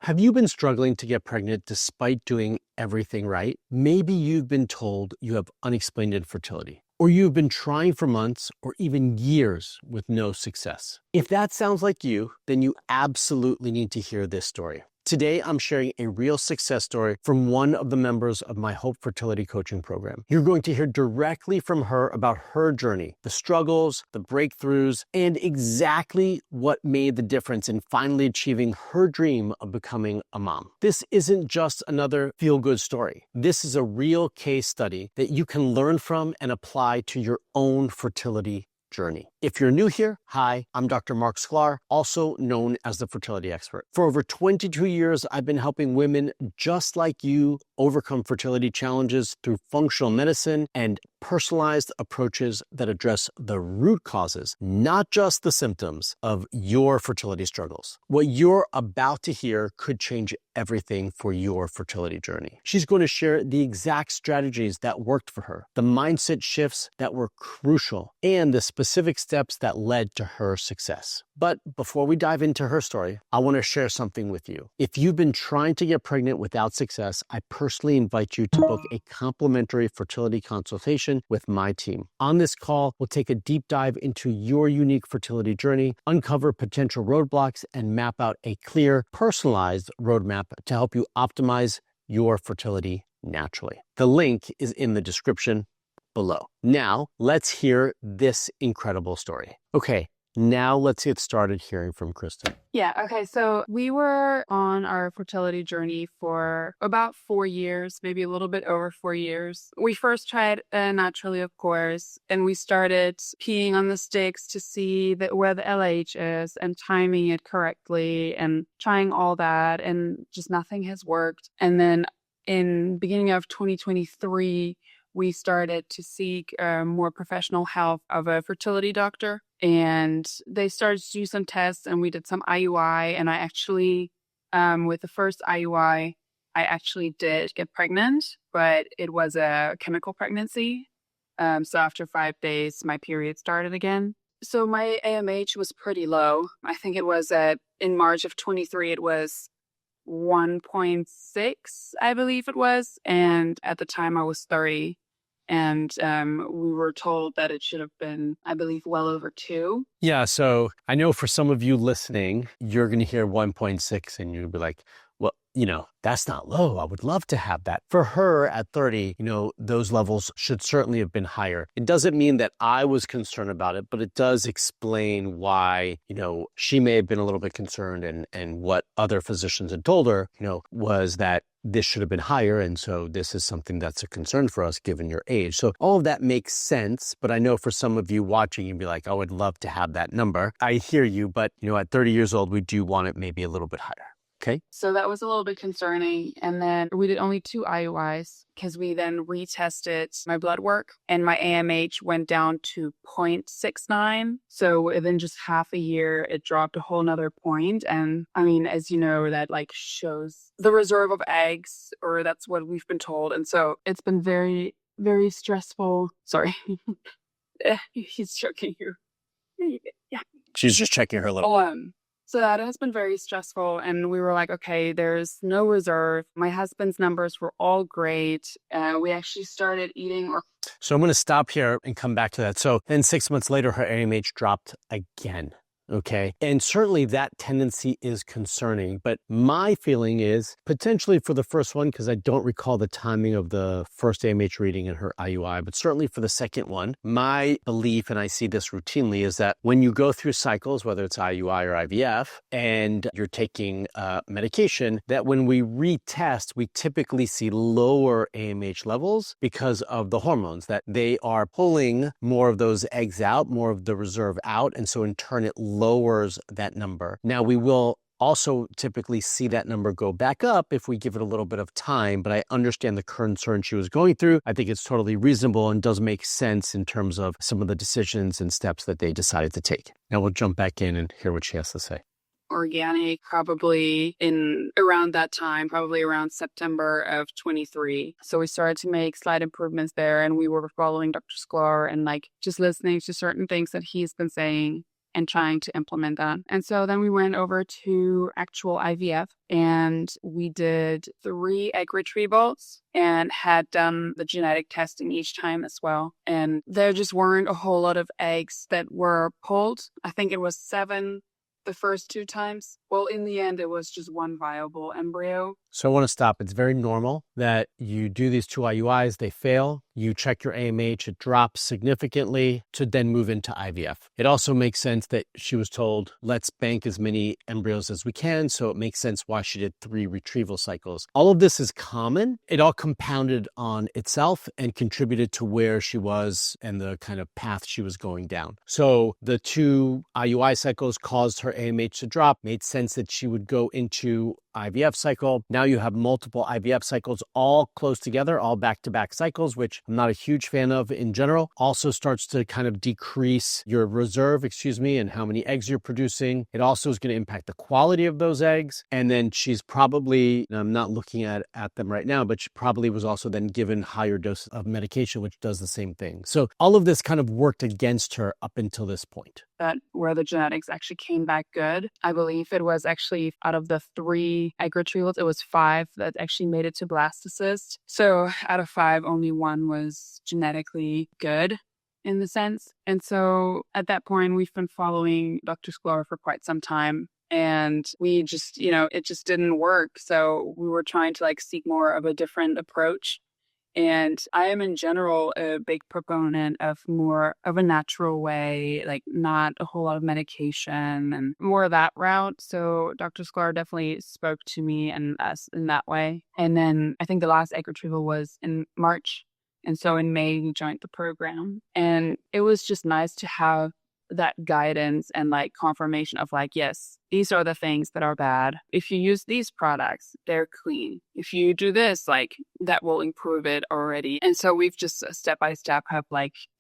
Have you been struggling to get pregnant despite doing everything right? Maybe you've been told you have unexplained infertility, or you've been trying for months or even years with no success. If that sounds like you, then you absolutely need to hear this story. Today, I'm sharing a real success story from one of the members of my Hope Fertility Coaching program. You're going to hear directly from her about her journey, the struggles, the breakthroughs, and exactly what made the difference in finally achieving her dream of becoming a mom. This isn't just another feel-good story. This is a real case study that you can learn from and apply to your own fertility journey. If you're new here, hi, I'm Dr. Mark Sklar, also known as the fertility expert. For over 22 years, I've been helping women just like you overcome fertility challenges through functional medicine and personalized approaches that address the root causes, not just the symptoms of your fertility struggles. What you're about to hear could change everything for your fertility journey. She's going to share the exact strategies that worked for her, the mindset shifts that were crucial, and the specific steps that led to her success. But before we dive into her story, I want to share something with you. If you've been trying to get pregnant without success, I personally invite you to book a complimentary fertility consultation with my team. On this call, we'll take a deep dive into your unique fertility journey, uncover potential roadblocks, and map out a clear, personalized roadmap to help you optimize your fertility naturally. The link is in the description below. Now, let's hear this incredible story. Okay, now let's get started hearing from Kristen. Yeah, okay, so we were on our fertility journey for about 4 years, maybe a little bit over 4 years. We first tried naturally, of course, and we started peeing on the sticks to see where the LH is and timing it correctly and trying all that, and just nothing has worked. And then in beginning of 2023, we started to seek more professional help of a fertility doctor. And they started to do some tests, and we did some IUI. And I actually, with the first IUI, I actually did get pregnant, but it was a chemical pregnancy. So after 5 days, my period started again. So my AMH was pretty low. I think it was in March of 23, it was 1.6, I believe it was. And at the time I was 30. And we were told that it should have been, I believe, well over 2. Yeah, so I know for some of you listening, you're going to hear 1.6 and you'll be like, well, that's not low. I would love to have that. For her at 30, those levels should certainly have been higher. It doesn't mean that I was concerned about it, but it does explain why, she may have been a little bit concerned, and what other physicians had told her, was that this should have been higher. And so this is something that's a concern for us given your age. So all of that makes sense. But I know for some of you watching, you'd be like, I would love to have that number. I hear you. But, at 30 years old, we do want it maybe a little bit higher. Okay. So that was a little bit concerning. And then we did only 2 IUIs because we then retested my blood work, and my AMH went down to 0.69. So within just half a year, it dropped a whole nother point. And I mean, as you know, that shows the reserve of eggs, or that's what we've been told. And so it's been very, very stressful. Sorry. He's choking you. Yeah. She's just checking her little. So that has been very stressful, and we were like, okay, there's no reserve. My husband's numbers were all great. We actually started eating. So I'm going to stop here and come back to that. So then 6 months later, her AMH dropped again. Okay. And certainly that tendency is concerning, but my feeling is potentially for the first one, because I don't recall the timing of the first AMH reading in her IUI, but certainly for the second one, my belief, and I see this routinely, is that when you go through cycles, whether it's IUI or IVF, and you're taking medication, that when we retest, we typically see lower AMH levels because of the hormones, that they are pulling more of those eggs out, more of the reserve out. And so in turn, it lowers that number. Now, we will also typically see that number go back up if we give it a little bit of time, but I understand the concern she was going through. I think it's totally reasonable and does make sense in terms of some of the decisions and steps that they decided to take. Now we'll jump back in and hear what she has to say. Organic, probably in around that time, probably around September of 23. So we started to make slight improvements there, and we were following Dr. Sklar and just listening to certain things that he's been saying. and trying to implement that. And so then we went over to actual IVF and we did 3 egg retrievals and had done the genetic testing each time as well. And there just weren't a whole lot of eggs that were pulled. I think it was 7 the first 2 times. Well, in the end, it was just 1 viable embryo. So I want to stop. It's very normal that you do these 2 IUIs, they fail. You check your AMH, it drops significantly to then move into IVF. It also makes sense that she was told, let's bank as many embryos as we can. So it makes sense why she did 3 retrieval cycles. All of this is common. It all compounded on itself and contributed to where she was and the kind of path she was going down. So the 2 IUI cycles caused her AMH to drop, made sense that she would go into IVF cycle. Now you have multiple IVF cycles all close together, all back-to-back cycles, which I'm not a huge fan of in general. Also starts to kind of decrease your reserve, and how many eggs you're producing. It also is going to impact the quality of those eggs. And then she's probably, I'm not looking at them right now, but she probably was also then given higher doses of medication, which does the same thing. So all of this kind of worked against her up until this point. That where the genetics actually came back good. I believe it was actually out of the 3 egg retrievals, it was 5 that actually made it to blastocyst. So out of 5, only 1 was genetically good in the sense. And so at that point, we've been following Dr. Sklar for quite some time. And we just, it just didn't work. So we were trying to seek more of a different approach. And I am in general a big proponent of more of a natural way, not a whole lot of medication and more of that route. So Dr. Sklar definitely spoke to me and us in that way. And then I think the last egg retrieval was in March. And so in May, we joined the program. And it was just nice to have that guidance and confirmation of yes, these are the things that are bad. If you use these products, they're clean. If you do this, that will improve it already. And so we've just step by step have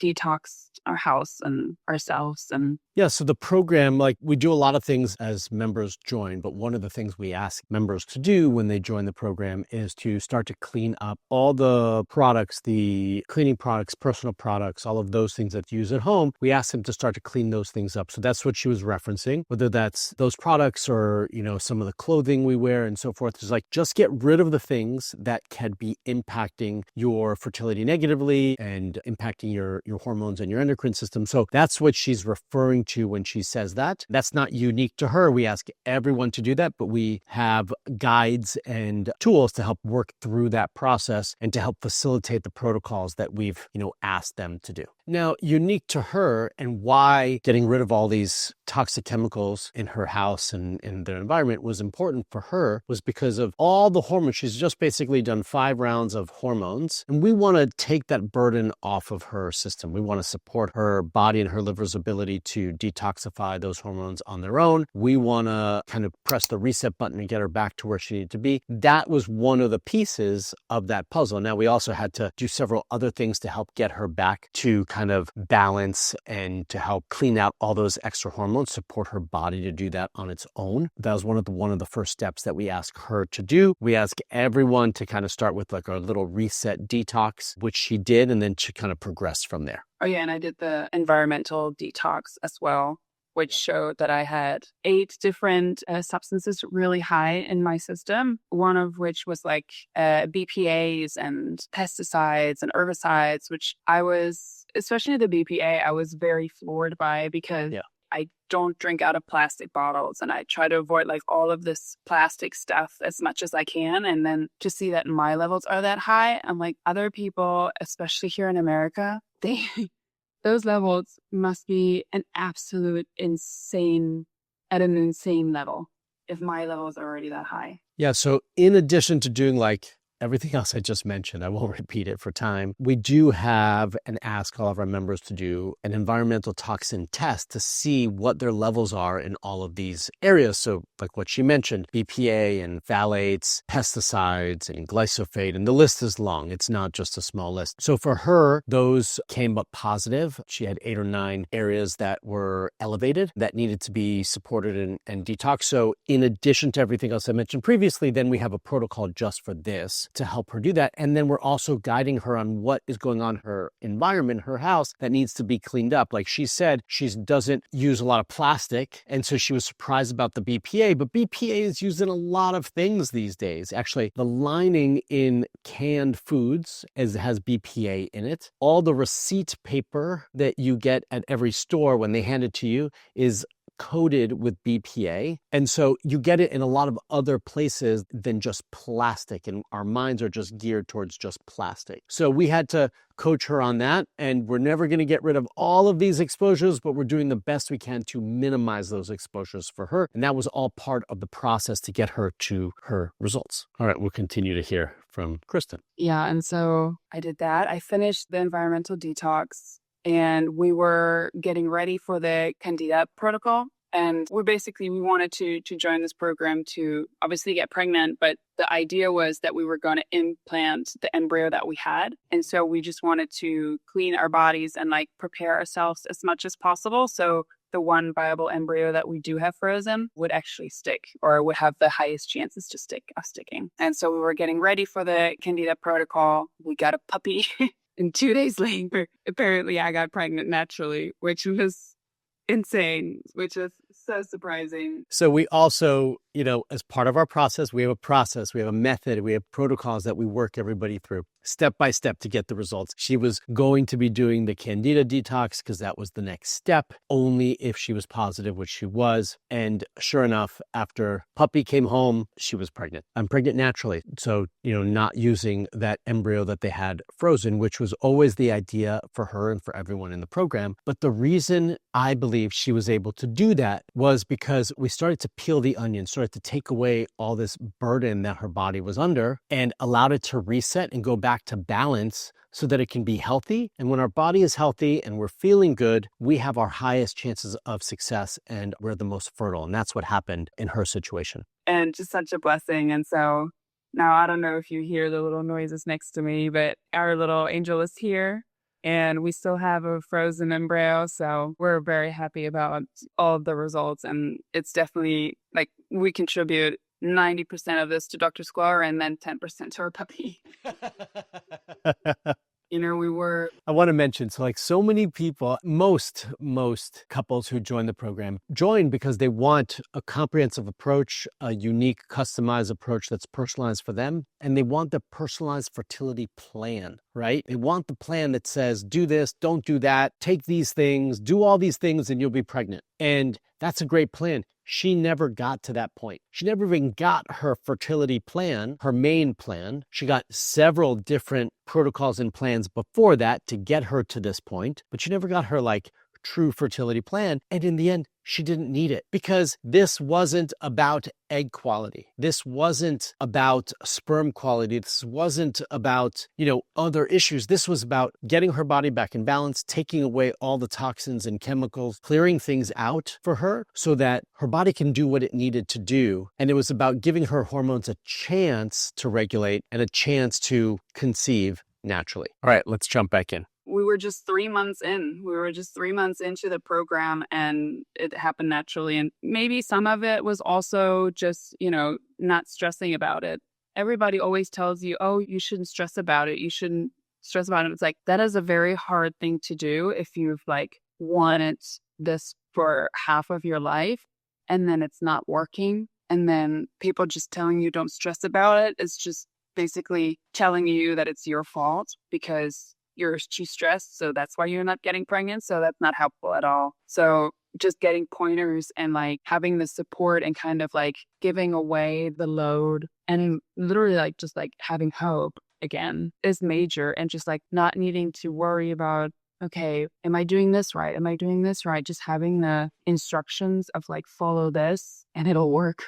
detoxed our house and ourselves. And yeah, so the program, we do a lot of things as members join, but one of the things we ask members to do when they join the program is to start to clean up all the products, the cleaning products, personal products, all of those things that you use at home. We ask them to start to clean those things up. So that's what she was referencing, whether that's those products or, some of the clothing we wear and so forth. Is just get rid of the things that can be impacting your fertility negatively and impacting your hormones and your endocrine system. So that's what she's referring to when she says that. That's not unique to her. We ask everyone to do that, but we have guides and tools to help work through that process and to help facilitate the protocols that we've, asked them to do. Now, unique to her and why getting rid of all these toxic chemicals in her house and in their environment was important for her was because of all the hormones. She's just basically done 5 rounds of hormones, and we want to take that burden off of her system. We want to support her body and her liver's ability to detoxify those hormones on their own. We want to kind of press the reset button and get her back to where she needed to be. That was one of the pieces of that puzzle. Now, we also had to do several other things to help get her back to kind of balance and to help clean out all those extra hormones, support her body to do that on its own. That was one of the first steps that we ask her to do. We ask everyone to kind of start with our little reset detox, which she did, and then to kind of progress from there. Oh yeah, and I did the environmental detox as well, which showed that I had 8 different substances really high in my system, one of which was BPAs and pesticides and herbicides, which I was, especially the BPA, I was very floored by because I don't drink out of plastic bottles and I try to avoid all of this plastic stuff as much as I can. And then to see that my levels are that high, I'm other people, especially here in America, those levels must be at an insane level if my levels are already that high. Yeah. So in addition to doing everything else I just mentioned, I won't repeat it for time. We do have and ask all of our members to do an environmental toxin test to see what their levels are in all of these areas. So what she mentioned, BPA and phthalates, pesticides and glyphosate, and the list is long. It's not just a small list. So for her, those came up positive. She had 8 or 9 areas that were elevated that needed to be supported and detoxed. So in addition to everything else I mentioned previously, then we have a protocol just for this. tools to help her do that. And then we're also guiding her on what is going on in her environment, her house, that needs to be cleaned up. Like she said, she doesn't use a lot of plastic. And so she was surprised about the BPA, but BPA is used in a lot of things these days. Actually, the lining in canned foods has BPA in it. All the receipt paper that you get at every store when they hand it to you is coated with BPA. And so you get it in a lot of other places than just plastic. And our minds are just geared towards just plastic. So we had to coach her on that. And we're never going to get rid of all of these exposures, but we're doing the best we can to minimize those exposures for her. And that was all part of the process to get her to her results. All right, we'll continue to hear from Kristen. Yeah. And so I did that. I finished the environmental detox and we were getting ready for the Candida protocol. And we wanted to join this program to obviously get pregnant, but the idea was that we were going to implant the embryo that we had. And so we just wanted to clean our bodies and like prepare ourselves as much as possible. So the one viable embryo that we do have frozen would actually stick or would have the highest chances to sticking. And so we were getting ready for the Candida protocol. We got a puppy. And 2 days later, apparently I got pregnant naturally, which was insane, which was so surprising. So we also, as part of our process, we have a method, we have protocols that we work everybody through step by step to get the results. She was going to be doing the Candida detox because that was the next step, only if she was positive, which she was. And sure enough, after puppy came home, she was pregnant. I'm pregnant naturally. So, not using that embryo that they had frozen, which was always the idea for her and for everyone in the program. But the reason I believe she was able to do that was because we started to peel the onion, started to take away all this burden that her body was under and allowed it to reset and go back to balance so that it can be healthy. And when our body is healthy and we're feeling good, we have our highest chances of success and we're the most fertile. And that's what happened in her situation. And just such a blessing. And so now I don't know if you hear the little noises next to me, but our little angel is here. And we still have a frozen embryo. So we're very happy about all of the results. And it's definitely like we contribute 90% of this to Dr. Squire and then 10% to our puppy. I want to mention, so many people, most couples who join the program join because they want a comprehensive approach, a unique, customized approach that's personalized for them. And they want the personalized fertility plan, right? They want the plan that says, do this, don't do that, take these things, do all these things, and you'll be pregnant. And that's a great plan. She never got to that point. She never even got her fertility plan, her main plan. She got several different protocols and plans before that to get her to this point, but she never got her true fertility plan. And in the end, she didn't need it because this wasn't about egg quality. This wasn't about sperm quality. This wasn't about, other issues. This was about getting her body back in balance, taking away all the toxins and chemicals, clearing things out for her so that her body can do what it needed to do. And it was about giving her hormones a chance to regulate and a chance to conceive naturally. All right, let's jump back in. We were just 3 months in. We were just 3 months into the program and it happened naturally. And maybe some of it was also just, not stressing about it. Everybody always tells you, oh, you shouldn't stress about it. You shouldn't stress about it. It's like, that is a very hard thing to do if you've wanted this for half of your life and then it's not working. And then people just telling you don't stress about it. It's just basically telling you that it's your fault because you're too stressed, so that's why you're not getting pregnant. So that's not helpful at all. So just getting pointers and having the support and kind of giving away the load and literally just having hope again is major. And just not needing to worry about, okay, am I doing this right? Am I doing this right? Just having the instructions of follow this and it'll work.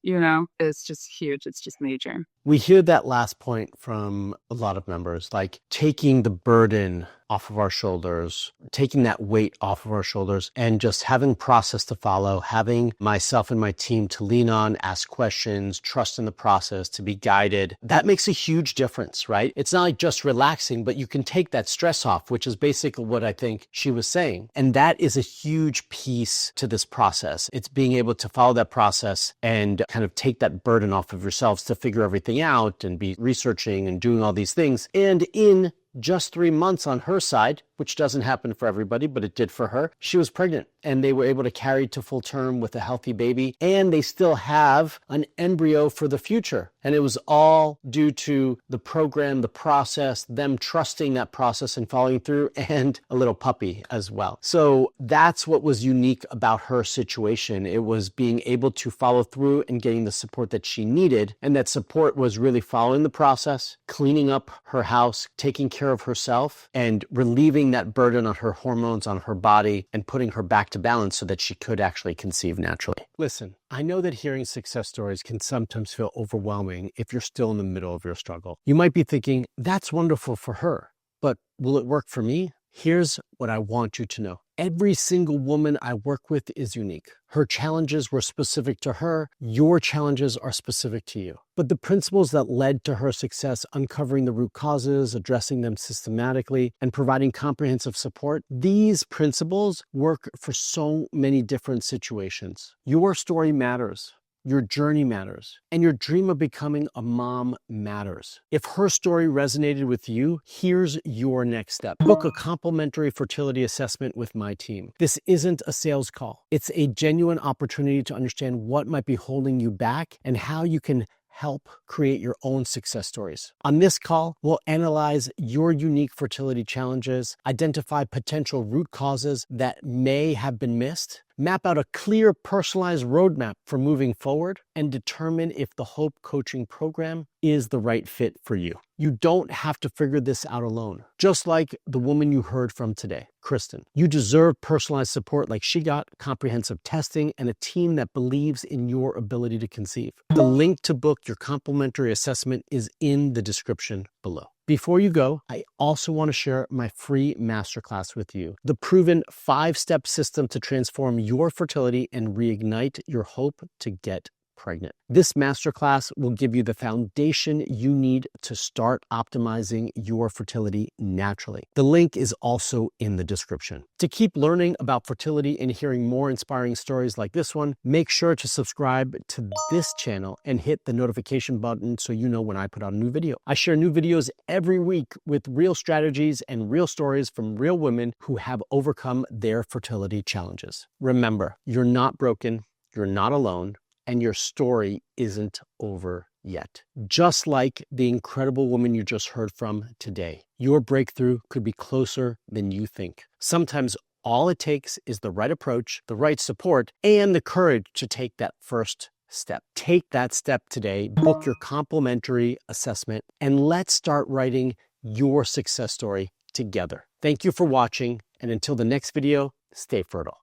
It's just huge. It's just major. We hear that last point from a lot of members, taking the burden off of our shoulders, taking that weight off of our shoulders, and just having process to follow, having myself and my team to lean on, ask questions, trust in the process, to be guided. That makes a huge difference, right? It's not just relaxing, but you can take that stress off, which is basically what I think she was saying. And that is a huge piece to this process. It's being able to follow that process and kind of take that burden off of yourselves to figure everything working out and be researching and doing all these things. And in just 3 months on her side, which doesn't happen for everybody, but it did for her, she was pregnant and they were able to carry to full term with a healthy baby. And they still have an embryo for the future. And it was all due to the program, the process, them trusting that process and following through, and a little puppy as well. So that's what was unique about her situation. It was being able to follow through and getting the support that she needed. And that support was really following the process, cleaning up her house, taking care of herself, and relieving that burden on her hormones, on her body, and putting her back to balance so that she could actually conceive naturally. Listen, I know that hearing success stories can sometimes feel overwhelming if you're still in the middle of your struggle. You might be thinking, that's wonderful for her, but will it work for me? Here's what I want you to know. Every single woman I work with is unique. Her challenges were specific to her. Your challenges are specific to you. But the principles that led to her success, uncovering the root causes, addressing them systematically, and providing comprehensive support, these principles work for so many different situations. Your story matters. Your journey matters, and your dream of becoming a mom matters. If her story resonated with you, here's your next step. Book a complimentary fertility assessment with my team. This isn't a sales call. It's a genuine opportunity to understand what might be holding you back and how you can help create your own success stories. On this call, we'll analyze your unique fertility challenges, identify potential root causes that may have been missed, map out a clear, personalized roadmap for moving forward, and determine if the Hope Coaching Program is the right fit for you. You don't have to figure this out alone. Just like the woman you heard from today, Kristen. You deserve personalized support like she got, comprehensive testing, and a team that believes in your ability to conceive. The link to book your complimentary assessment is in the description below. Before you go, I also want to share my free masterclass with you. The proven 5-step system to transform your fertility and reignite your hope to get pregnant. This masterclass will give you the foundation you need to start optimizing your fertility naturally. The link is also in the description. To keep learning about fertility and hearing more inspiring stories like this one, make sure to subscribe to this channel and hit the notification button so you know when I put out a new video. I share new videos every week with real strategies and real stories from real women who have overcome their fertility challenges. Remember, you're not broken, you're not alone, and your story isn't over yet. Just like the incredible woman you just heard from today, your breakthrough could be closer than you think. Sometimes all it takes is the right approach, the right support, and the courage to take that first step. Take that step today, book your complimentary assessment, and let's start writing your success story together. Thank you for watching, and until the next video, stay fertile.